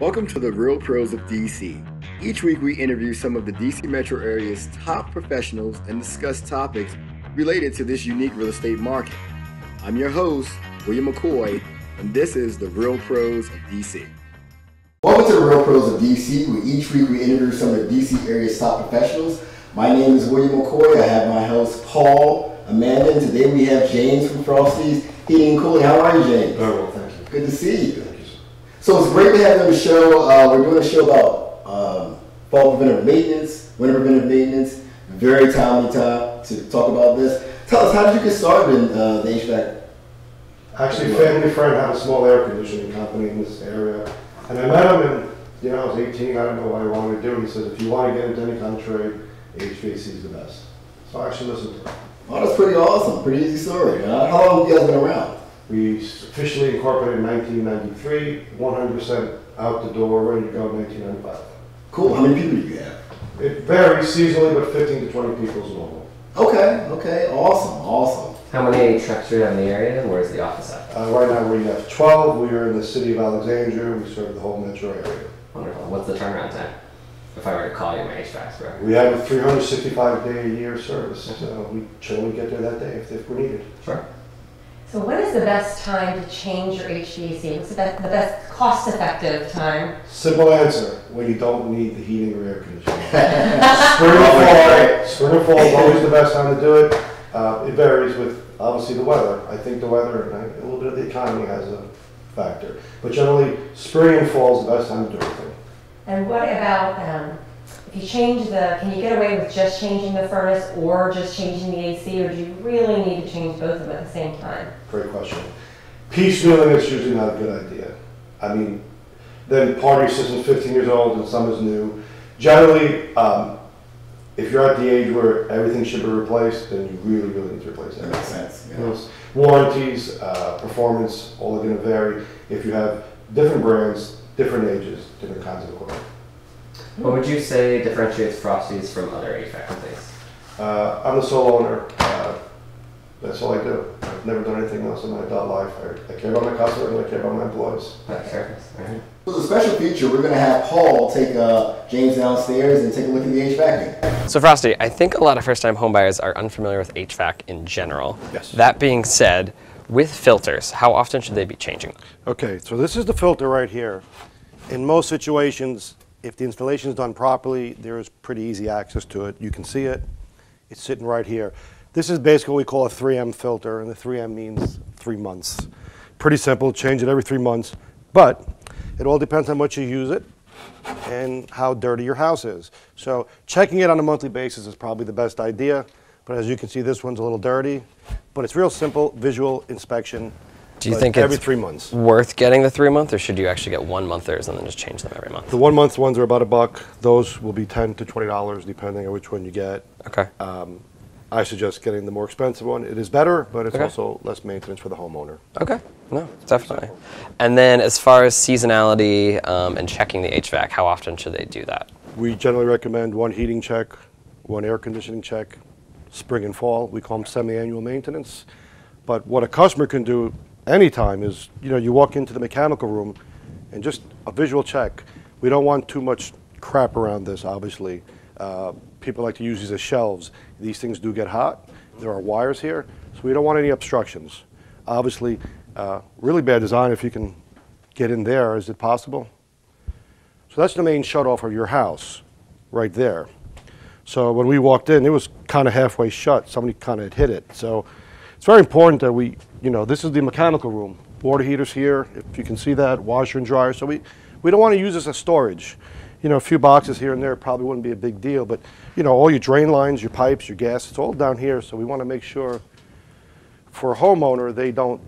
Welcome to the Real Pros of DC. Each week we interview some of the DC metro area's top professionals and discuss topics related to this unique real estate market. I'm your host, William McCoy, and this is the Real Pros of DC. Welcome to the Real Pros of DC, where each week we interview some of the DC area's top professionals. My name is William McCoy. I have my host Paul, Amanda, and today we have James from Frosty's Heating and Cooling. How are you, James? Very well, thank you. Good to see you. Thank you, sir. So it's great to have you on the show. We're doing a show about fall preventative maintenance, winter preventative maintenance. Very timely time to talk about this. Tell us, how did you get started in the HVAC? Actually, a family friend had a small air conditioning company in this area, and I met him, and I was 18, I didn't know what I wanted to do. He said, if you want to get into any kind of trade, HVAC is the best. So I actually listened to him. Oh, that's pretty awesome. Pretty easy story. How long have you guys been around? We officially incorporated in 1993, 100% out the door, ready to go in 1995. Cool. How many people do you have? It varies seasonally, but 15 to 20 people is normal. Okay. Awesome. How many trucks do you have in the area, and where's the office at? Right now we have 12. We are in the city of Alexandria. We serve the whole metro area. Wonderful. What's the turnaround time? If I were to call you my HVAC expert. We have a 365-day-a-year service, so we generally get there that day if we're needed. Sure. So when is the best time to change your HVAC? What's the best cost-effective time? Simple answer, when you don't need the heating or air conditioning. Spring or fall is always the best time to do it. It varies with, obviously, the weather. I think the weather and a little bit of the economy has a factor. But generally, spring and fall is the best time to do everything. And what about, if you change can you get away with just changing the furnace or just changing the AC, or do you really need to change both of them at the same time? Great question. Piecemealing is usually not a good idea. I mean, then part of your system's 15 years old and some is new. Generally, if you're at the age where everything should be replaced, then you really need to replace everything. That makes sense. Yeah. Warranties, performance, all are going to vary. If you have different brands, different ages, different kinds of equipment. What would you say differentiates Frosty's from other HVAC companies? I'm the sole owner. That's all I do. I've never done anything else in my adult life. I care about my customers and I care about my employees. Service. Right. So as a special feature, we're going to have Paul take James downstairs and take a look at the HVAC unit. So Frosty, I think a lot of first-time homebuyers are unfamiliar with HVAC in general. Yes. That being said, with filters, how often should they be changing? Okay, so this is the filter right here. In most situations, if the installation is done properly, there is pretty easy access to it. You can see it. It's sitting right here. This is basically what we call a 3M filter, and the 3M means 3 months. Pretty simple, change it every 3 months, but it all depends on how much you use it and how dirty your house is. So checking it on a monthly basis is probably the best idea, but as you can see, this one's a little dirty, but it's real simple visual inspection. Do you think every it's 3 months. worth getting the 3 month, or should you actually get 1 monthers and then just change them every month? The 1 month ones are about $1. Those will be $10 to $20 depending on which one you get. Okay. I suggest getting the more expensive one. It is better, but it's Okay. also less maintenance for the homeowner. Okay. No, definitely. And then as far as seasonality and checking the HVAC, how often should they do that? We generally recommend one heating check, one air conditioning check, spring and fall. We call them semi-annual maintenance. But what a customer can do anytime is, you walk into the mechanical room and just a visual check. We don't want too much crap around this, obviously. People like to use these as shelves. These things do get hot. There are wires here, so we don't want any obstructions. Obviously, really bad design if you can get in there. Is it possible? So that's the main shutoff of your house, right there. So when we walked in, it was kind of halfway shut. Somebody kind of had hit it. So it's very important that we, this is the mechanical room. Water heaters here, if you can see that, washer and dryer. So we don't want to use this as storage. A few boxes here and there probably wouldn't be a big deal, but all your drain lines, your pipes, your gas, it's all down here. So we want to make sure for a homeowner, they don't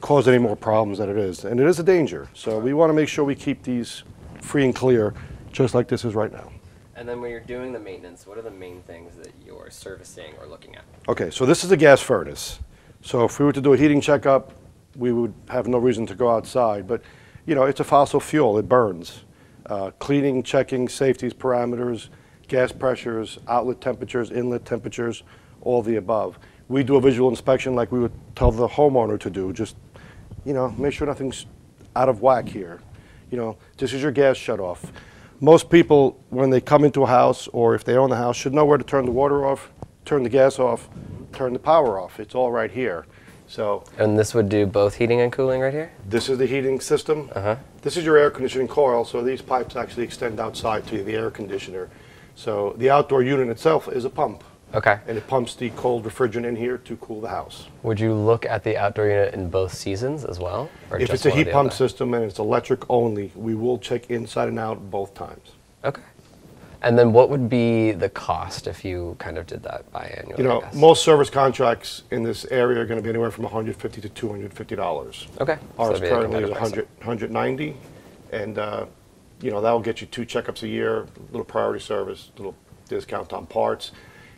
cause any more problems than it is. And it is a danger. So we want to make sure we keep these free and clear, just like this is right now. And then when you're doing the maintenance, what are the main things that you're servicing or looking at? Okay, so this is a gas furnace. So if we were to do a heating checkup, we would have no reason to go outside. But, it's a fossil fuel. It burns. Cleaning, checking, safeties, parameters, gas pressures, outlet temperatures, inlet temperatures, all the above. We do a visual inspection like we would tell the homeowner to do. Just, make sure nothing's out of whack here. this is your gas shutoff. Most people, when they come into a house or if they own the house, should know where to turn the water off, turn the gas off, turn the power off. It's all right here. So, And this would do both heating and cooling right here? this is the heating system. This is your air conditioning coil, so these pipes actually extend outside to the air conditioner. So the outdoor unit itself is a pump. Okay. And it pumps the cold refrigerant in here to cool the house. Would you look at the outdoor unit in both seasons as well? Or If just it's a one or heat the pump other? system and it's electric only, we will check inside and out both times. Okay. And then what would be the cost if you kind of did that biannually? I guess? Most service contracts in this area are going to be anywhere from $150 to $250. Okay. So Ours that'd be a currently is competitive pricing. $190, and that'll get you 2 checkups a year, a little priority service, a little discount on parts.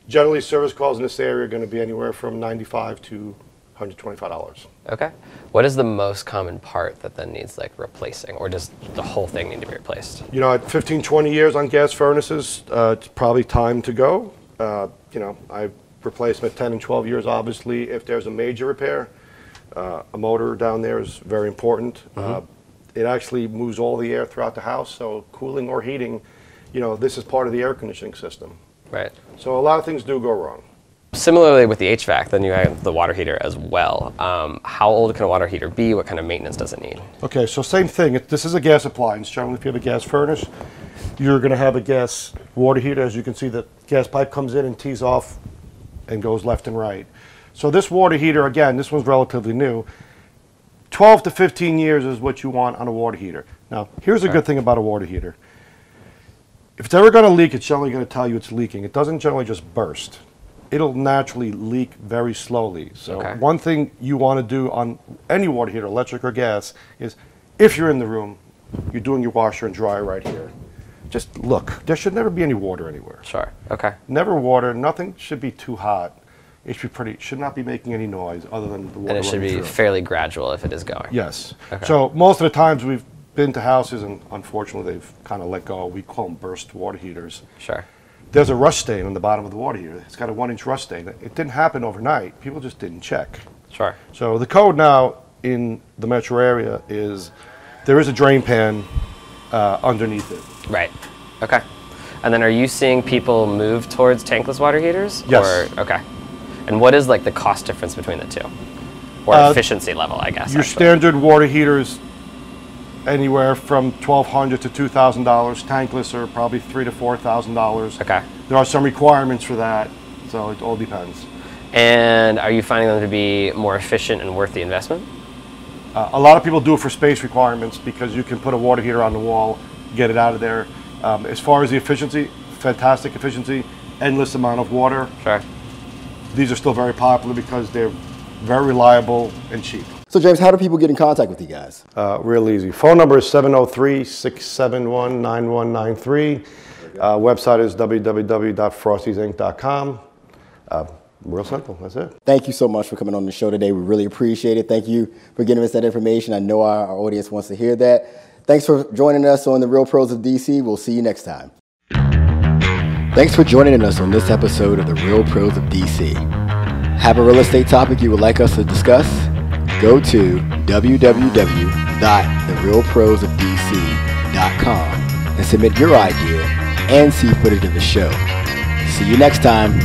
Generally, service calls in this area are going to be anywhere from $95 to $125. Okay. What is the most common part that then needs like replacing, or does the whole thing need to be replaced? At 15, 20 years on gas furnaces, it's probably time to go. I've replaced them at 10 and 12 years, obviously. If there's a major repair, a motor down there is very important. It actually moves all the air throughout the house, so cooling or heating, this is part of the air conditioning system. Right. So a lot of things do go wrong. Similarly with the HVAC, then you have the water heater as well. How old can a water heater be? What kind of maintenance does it need? Okay, so same thing. This is a gas appliance. Generally, if you have a gas furnace, you're going to have a gas water heater. As you can see, the gas pipe comes in and tees off and goes left and right. So this water heater, again, this one's relatively new. 12 to 15 years is what you want on a water heater. Now, here's a good thing about a water heater. If it's ever going to leak, it's generally going to tell you it's leaking. It doesn't generally just burst. It'll naturally leak very slowly. So one thing you want to do on any water heater, electric or gas, is if you're in the room, you're doing your washer and dryer right here. Just look. There should never be any water anywhere. Sure. Okay. Never water. Nothing should be too hot. It should not be making any noise other than the water. And it should be through. fairly gradual if it is going. Yes. Okay. So most of the times we've been to houses, and unfortunately they've kind of let go. We call them burst water heaters. Sure. There's a rust stain on the bottom of the water heater. It's got a 1-inch rust stain. It didn't happen overnight. People just didn't check. Sure. So the code now in the metro area is there is a drain pan underneath it. Right. Okay. And then are you seeing people move towards tankless water heaters? Yes. Or, okay. And what is like the cost difference between the two? Or efficiency level, I guess. Your standard water heaters, anywhere from $1,200 to $2,000. Tankless are probably $3,000 to $4,000. Okay. There are some requirements for that, so it all depends. And are you finding them to be more efficient and worth the investment? A lot of people do it for space requirements because you can put a water heater on the wall, get it out of there. As far as the efficiency, fantastic efficiency, endless amount of water. Sure. These are still very popular because they're very reliable and cheap. So James, how do people get in contact with you guys? Real easy. Phone number is 703-671-9193. Website is www.frostysinc.com. Real simple, that's it. Thank you so much for coming on the show today. We really appreciate it. Thank you for giving us that information. I know our audience wants to hear that. Thanks for joining us on The Real Pros of DC. We'll see you next time. Thanks for joining us on this episode of The Real Pros of DC. Have a real estate topic you would like us to discuss? Go to www.therealprosofdc.com and submit your idea and see footage of the show. See you next time.